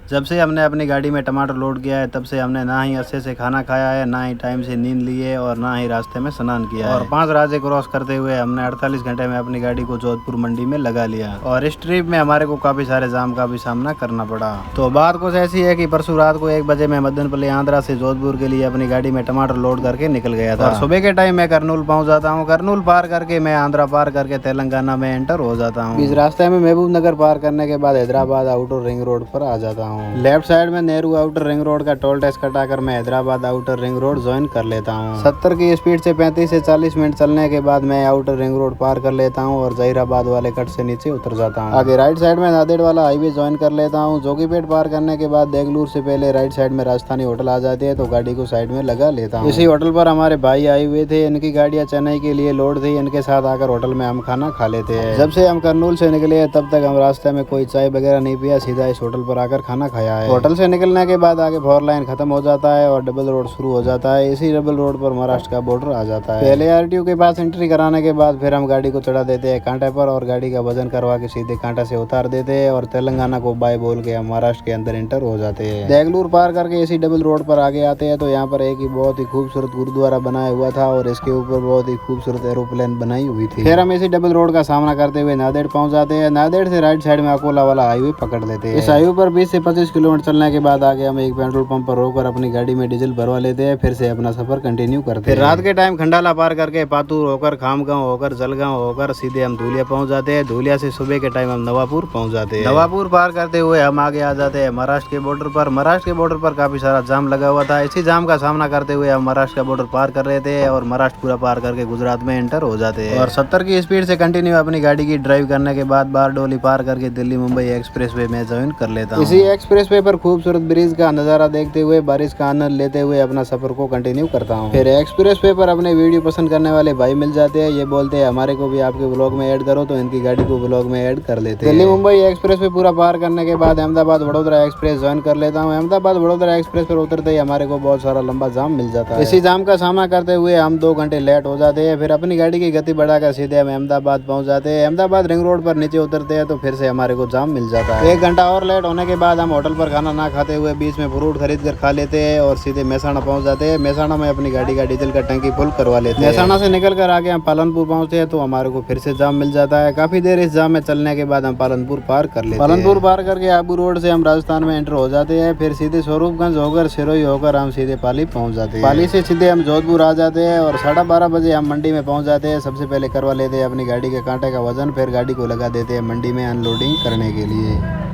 जब से हमने अपनी गाड़ी में टमाटर लोड किया है तब से हमने ना ही अच्छे से खाना खाया है, ना ही टाइम से नींद ली है और ना ही रास्ते में स्नान किया है। और 5 राज्य क्रॉस करते हुए हमने 48 घंटे में अपनी गाड़ी को जोधपुर मंडी में लगा लिया और इस ट्रिप में हमारे को काफी सारे जाम का भी सामना करना पड़ा। तो बात कुछ ऐसी है कि परसों रात को 1 बजे मैं मदनपल्ली आंध्रा से जोधपुर के लिए अपनी गाड़ी में टमाटर लोड करके निकल गया था और सुबह के टाइम मैं कर्नूल पहुंच जाता हूँ। कर्नूल पार करके मैं आंध्रा पार करके तेलंगाना में एंटर हो जाता हूँ। इस रास्ते में महबूब नगर पार करने के बाद हैदराबाद आउटर रिंग रोड पर आ जाता हूँ। लेफ्ट साइड में नेहरू आउटर रिंग रोड का टोल टैक्स कटाकर मैं Hyderabad outer ring road join कर लेता हूँ। 70 की स्पीड से 35 से 40 मिनट चलने के बाद मैं आउटर रिंग रोड पार कर लेता हूँ और जहीराबाद वाले कट से नीचे उतर जाता हूँ। आगे राइट साइड में नांदेड़ वाला हाईवे ज्वाइन कर लेता हूँ। जोगीपेट पार करने के बाद देगलूर से पहले राइट साइड में राजस्थानी होटल आ जाती है तो गाड़ी को साइड में लगा लेता हूँ। इसी होटल पर हमारे भाई आए हुए थे, इनकी गाड़ियाँ चेन्नई के लिए लोड थी, इनके साथ आकर होटल में हम खाना खा लेते हैं। जब से हम कर्नूल से निकले तब तक हम रास्ते में कोई चाय वगैरह नहीं पिया, सीधा इस होटल पर आकर खाना खाया है। होटल से निकलने के बाद आगे 4 लाइन खत्म हो जाता है और डबल रोड शुरू हो जाता है। इसी डबल रोड पर महाराष्ट्र का बॉर्डर आ जाता है। पहले आरटीओ के पास एंट्री कराने के बाद फिर हम गाड़ी को चढ़ा देते हैं कांटे पर और गाड़ी का वजन करवा के सीधे कांटा से उतार देते हैं और तेलंगाना को बाय बोल के हम महाराष्ट्र के अंदर एंटर हो जाते हैं। देगलूर पार करके इसी डबल रोड पर आगे आते हैं तो यहाँ पर एक ही बहुत ही खूबसूरत गुरुद्वारा बनाया हुआ था और इसके ऊपर बहुत ही खूबसूरत एरोप्लेन बनाई हुई थी। फिर हम इसी डबल रोड का सामना करते हुए नांदेड़ पहुंच जाते हैं। नांदेड़ से राइट साइड में अकोला वाला हाईवे पकड़ लेते हैं। इस हाईवे पर 20 से 25 किलोमीटर चलने के बाद आगे हम एक पेट्रोल पंप पर रोककर अपनी गाड़ी में डीजल भरवा लेते हैं, फिर से अपना सफर कंटिन्यू करते हैं। रात के टाइम खंडाला पार करके पातूर होकर खामगांव होकर जलगांव होकर सीधे हम धूलिया पहुंच जाते हैं। धूलिया से सुबह के टाइम हम नवापुर पहुंच जाते हैं। नवापुर पार करते हुए हम आगे आ जाते हैं महाराष्ट्र के बॉर्डर पर। महाराष्ट्र के बॉर्डर पर काफी सारा जाम लगा हुआ था। इसी जाम का सामना करते हुए हम महाराष्ट्र का बॉर्डर पार कर रहे थे और महाराष्ट्र पूरा पार करके गुजरात में एंटर हो जाते हैं। और 70 की स्पीड से कंटिन्यू अपनी गाड़ी की ड्राइव करने के बाद बारडोली पार करके दिल्ली मुंबई एक्सप्रेस वे में ज्वाइन कर लेता हूँ। इसी एक्सप्रेस वे पर खूबसूरत ब्रिज का नजारा देखते हुए बारिश का आनंद लेते हुए अपना सफर को कंटिन्यू करता हूँ। फिर एक्सप्रेस वे पर अपने वीडियो पसंद करने वाले भाई मिल जाते हैं। ये बोलते हैं हमारे को भी आपके व्लॉग में ऐड करो तो इनकी गाड़ी को व्लॉग में ऐड कर लेते हैं। दिल्ली मुंबई एक्सप्रेस वे पूरा पार करने के बाद अहमदाबाद वडोदरा एक्सप्रेस ज्वाइन कर लेता हूँ। अहमदाबाद वडोदरा एक्सप्रेस पर उतरते ही हमारे को बहुत सारा लंबा जाम मिल जाता है। इसी जाम का सामना करते हुए हम 2 घंटे लेट हो जाते हैं। फिर अपनी गाड़ी की गति बढ़ाकर सीधे हम अहमदाबाद पहुंच जाते हैं। अहमदाबाद रिंग रोड पर नीचे उतरते हैं तो फिर से हमारे को जाम मिल जाता है। 1 घंटा और लेट होने के बाद हम होटल पर खाना ना खाते हुए बीच में फ्रूट खरीद कर खा लेते हैं और सीधे मेहसाणा पहुंच जाते हैं। मेहसाणा में अपनी गाड़ी का डीजल का टंकी फुल करवा लेते हैं। मेहसाणा से निकल कर आगे हम पालनपुर पहुंचते हैं तो हमारे को फिर से जाम मिल जाता है। काफी देर इस जाम में चलने के बाद हम पालनपुर पार कर लेते हैं। पालनपुर पार करके आबू रोड से हम राजस्थान में एंटर हो जाते हैं। फिर सीधे स्वरूपगंज होकर सिरोही होकर हम सीधे पाली पहुंच जाते हैं। पाली से सीधे हम जोधपुर आ जाते हैं और 12:30 बजे हम मंडी में पहुंच जाते हैं। सबसे पहले करवा लेते हैं अपनी गाड़ी के कांटे का वजन, फिर गाड़ी को लगा देते हैं मंडी में अनलोडिंग करने के लिए।